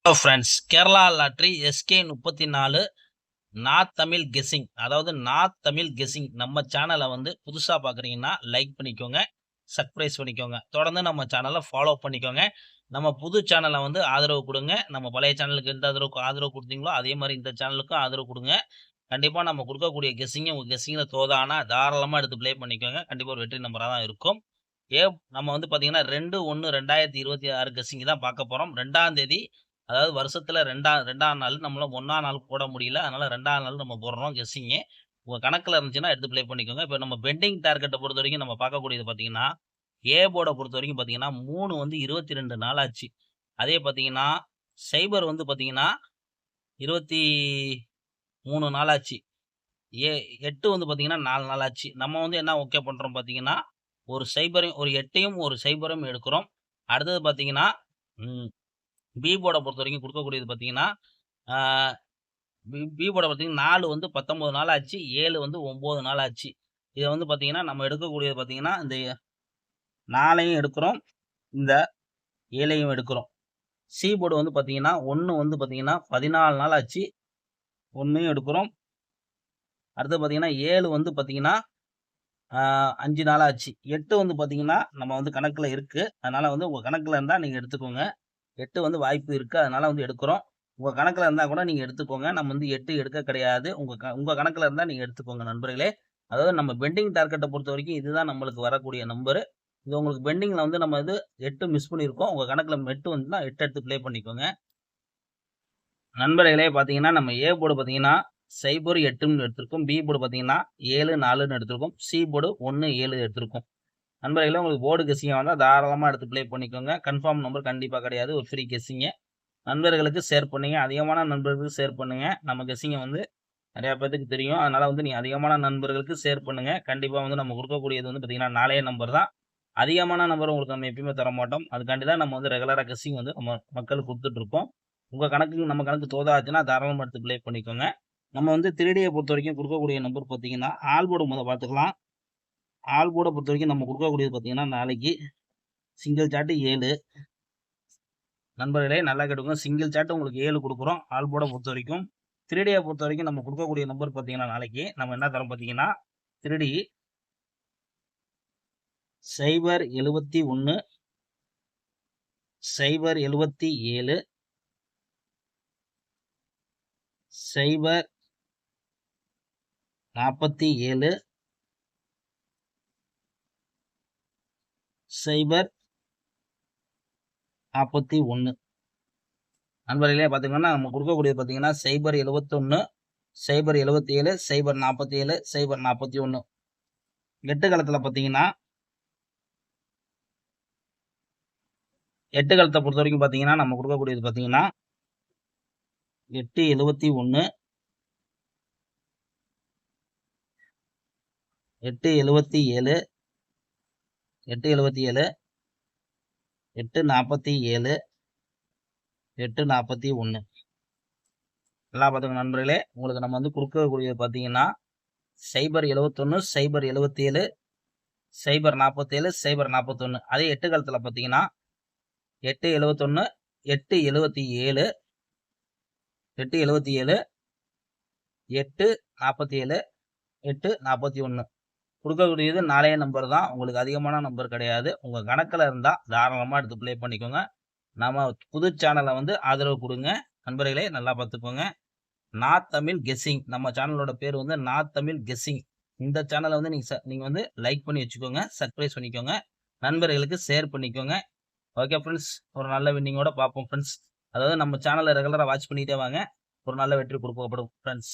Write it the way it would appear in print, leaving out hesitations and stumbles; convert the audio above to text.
Hello friends, Kerala lottery SK34 north Tamil guessing. அதாவது north Tamil guessing நம்ம சேனலை வந்து புதுசாக பார்க்குறீங்கன்னா லைக் பண்ணிக்கோங்க, சப்ஸ்கிரைப் பண்ணிக்கோங்க, தொடர்ந்து நம்ம சேனலை ஃபாலோ பண்ணிக்கோங்க. நம்ம புது சேனலை வந்து ஆதரவு கொடுங்க. நம்ம பழைய சேனலுக்கு எந்த ஆதரவு கொடுத்தீங்களோ அதே மாதிரி இந்த சேனலுக்கும் ஆதரவு கொடுங்க. கண்டிப்பாக நம்ம கொடுக்கக்கூடிய கெஸ்ஸிங்கை உங்கள் கெஸ்ஸிங்கில் தோதானா தாராளமாக எடுத்து ப்ளே பண்ணிக்கோங்க. கண்டிப்பாக ஒரு வெற்றி நம்பராக தான் இருக்கும். நம்ம வந்து பார்த்தீங்கன்னா 2/1/2026 கெஸ்ஸிங் தான் பார்க்க போகிறோம். 2ஆம் தேதி, அதாவது வருஷத்துல 2ஆம் நாள் நம்மளால 1ஆம் நாள் போட முடியல. அதனால 2ஆம் நாள் நம்ம போடுறோம் கெஸ்ஸிங்கு. உங்க கணக்குல இருந்துச்சுன்னா எடுத்து ப்ளே பண்ணிக்கோங்க. இப்ப நம்ம பெண்டிங் டார்கெட்ட பொறுத்தவரைக்கும் நம்ம பார்க்கக்கூடியது பார்த்தீங்கன்னா, போர்ட பொறுத்தவரைக்கும் பார்த்தீங்கன்னா 3 வந்து 22 நாள் ஆச்சு. அதே பார்த்தீங்கன்னா, சைபர் வந்து பார்த்தீங்கன்னா 23 நாள் ஆச்சு. 8 வந்து பார்த்தீங்கன்னா 4 நாள் ஆச்சு. நம்ம வந்து என்ன ஓகே பண்றோம் பார்த்தீங்கன்னா, ஒரு 8யும் ஒரு 0யும் எடுக்கிறோம். அடுத்தது பார்த்தீங்கன்னா, ம் பி போர்ட பொறுத்தவரைக்கும் குடுக்கக்கூடியது பார்த்தீங்கன்னா, ஆ பி போர்ட பார்த்தீங்கன்னா 4 வந்து 19 நாள் ஆச்சு. 7 வந்து 9 நாள் ஆச்சு. இத வந்து பார்த்தீங்கன்னா, நம்ம எடுக்கக்கூடியது பார்த்தீங்கன்னா, இந்த 4யும் எடுக்கிறோம். இந்த 7யும் எடுக்கிறோம். சி போர்டு வந்து பார்த்தீங்கன்னா, 1 வந்து பார்த்தீங்கன்னா 14 நாள் ஆச்சு. 1யும் எடுக்கிறோம். அடுத்து பார்த்தீங்கன்னா, 7 வந்து பார்த்தீங்கன்னா, 5 நாள் ஆச்சு. 8 வந்து பார்த்தீங்கன்னா, நம்ம வந்து கணக்குல இருக்கு. அதனால வந்து உங்க கணக்குல இருந்தா நீங்க எடுத்துக்கோங்க. 8 வந்து வாய்ப்பு இருக்கு. அதனால வந்து எடுக்கிறோம். உங்க கணக்குல இருந்தா கூட நீங்க எடுத்துக்கோங்க. நம்ம வந்து 8 எடுக்க கிடையாது. உங்க கணக்குல இருந்தா நீங்க எடுத்துக்கோங்க நண்பர்களே. அதாவது நம்ம பெண்டிங் டார்கெட்ட பொறுத்தவரைக்கும் இதுதான் நம்மளுக்கு வரக்கூடிய நம்பரு. இது உங்களுக்கு பெண்டிங்ல வந்து நம்ம 8 மிஸ் பண்ணியிருக்கோம். உங்க கணக்குல 8 வந்துச்சுன்னா 8 எடுத்து ப்ளே பண்ணிக்கோங்க. நண்பர்களே பார்த்தீங்கன்னா, நம்ம போர்டு பார்த்தீங்கன்னா 08ன்னு எடுத்திருக்கோம். பி போர்டு பார்த்தீங்கன்னா 74ன்னு எடுத்திருக்கோம். சி போர்டு 17 எடுத்திருக்கோம். நண்பர்களே, உங்களுக்கு போர்டு கெஸ்ஸிங்கா வந்தா தாராளமா எடுத்து ப்ளே பண்ணிக்கோங்க. கன்ஃபார்ம் நம்பர் கண்டிப்பா கிடையாது. ஒரு ஃப்ரீ கெஸ்ஸிங்கு. நண்பர்களுக்கு ஷேர் பண்ணுங்க. அதிகமான நண்பர்களுக்கு ஷேர் பண்ணுங்க. நம்ம கெஸ்ஸிங்க வந்து நெறைய பேத்துக்கு தெரியும். அதனால வந்து நீங்க அதிகமான நண்பர்களுக்கு ஷேர் பண்ணுங்க. கண்டிப்பா வந்து நம்ம குடுக்கக்கூடியது வந்து பார்த்தீங்கன்னா, 4 நம்பர் தான். அதிகமான நம்பர் உங்களுக்கு நம்ம எப்பயுமே தரமாட்டோம். அதுக்காண்டி தான் நம்ம வந்து ரெகுலரா கெஸ்ஸிங் வந்து நம்ம மக்களுக்கு குடுத்துட்டு இருக்கோம். உங்க கணக்குக்கு நம்ம கணக்கு தோதாச்சுன்னா தாராளமா எடுத்து ப்ளே பண்ணிக்கோங்க. நம்ம வந்து 3Dய பொறுத்தவரைக்கும் குடுக்கக்கூடிய நம்பர் பார்த்தீங்கன்னா, ஆல் போர்டு பார்த்துக்கலாம். ஆல் போர்ட பொறுத்தவரைக்கும் நம்ம குடுக்கக்கூடியது பார்த்தீங்கன்னா, நாளைக்கு சிங்கிள் சார்ட் 7. நண்பர்களே நல்லா கேட்டுக்கோங்க. சிங்கிள் சார்ட் உங்களுக்கு 7 குடுக்குறோம். ஆல் போர்ட பொறுத்தவரைக்கும். 3Dய பொறுத்தவரைக்கும் நம்ம குடுக்கக்கூடிய நம்பர் பார்த்தீங்கன்னா, நாளைக்கு நம்ம என்ன தரோம் பார்த்தீங்கன்னா, 3D 071 077 047 041. நண்பர்களே பார்த்தீங்கன்னா, நம்ம குடுக்கக்கூடியது பார்த்தீங்கன்னா 071 077 047 041. 8 களத்துல பார்த்தீங்கன்னா, 8 களத்த பொறுத்தவரைக்கும் பார்த்தீங்கன்னா, நம்ம குடுக்கக்கூடியது பார்த்தீங்கன்னா 871 877 877 847 841. நல்லா பார்த்துக்கோங்க நண்பர்களே. உங்களுக்கு நம்ம வந்து குடுக்கக்கூடியது பார்த்தீங்கன்னா, 071 077 047 041. அதே 8 களத்துல பார்த்தீங்கன்னா, 871 877 877 847 841. குடுக்கக்கூடியது 4 நம்பர் தான். உங்களுக்கு அதிகமான நம்பர் கிடையாது. உங்க கணக்குல இருந்தா தாராளமா எடுத்து ப்ளே பண்ணிக்கோங்க. நம்ம புது சேனல வந்து ஆதரவு குடுங்க. நண்பர்களே நல்லா பார்த்துக்கோங்க. North Tamil guessing. நம்ம சேனலோட பேர் வந்து நார்த் தமிழ் கெஸ்ஸிங். இந்த சேனல வந்து நீங்க வந்து லைக் பண்ணி வச்சுக்கோங்க. சப்ஸ்கிரைப் பண்ணிக்கோங்க. நண்பர்களுக்கு ஷேர் பண்ணிக்கோங்க. Okay friends. ஒரு நல்ல வின்னிங்கோட பார்ப்போம் ஃப்ரெண்ட்ஸ். அதாவது நம்ம சேனல ரெகுலரா வாட்ச் பண்ணிட்டே வாங்க. ஒரு நல்ல வெற்றி குடுக்கப்படும் ஃப்ரெண்ட்ஸ்.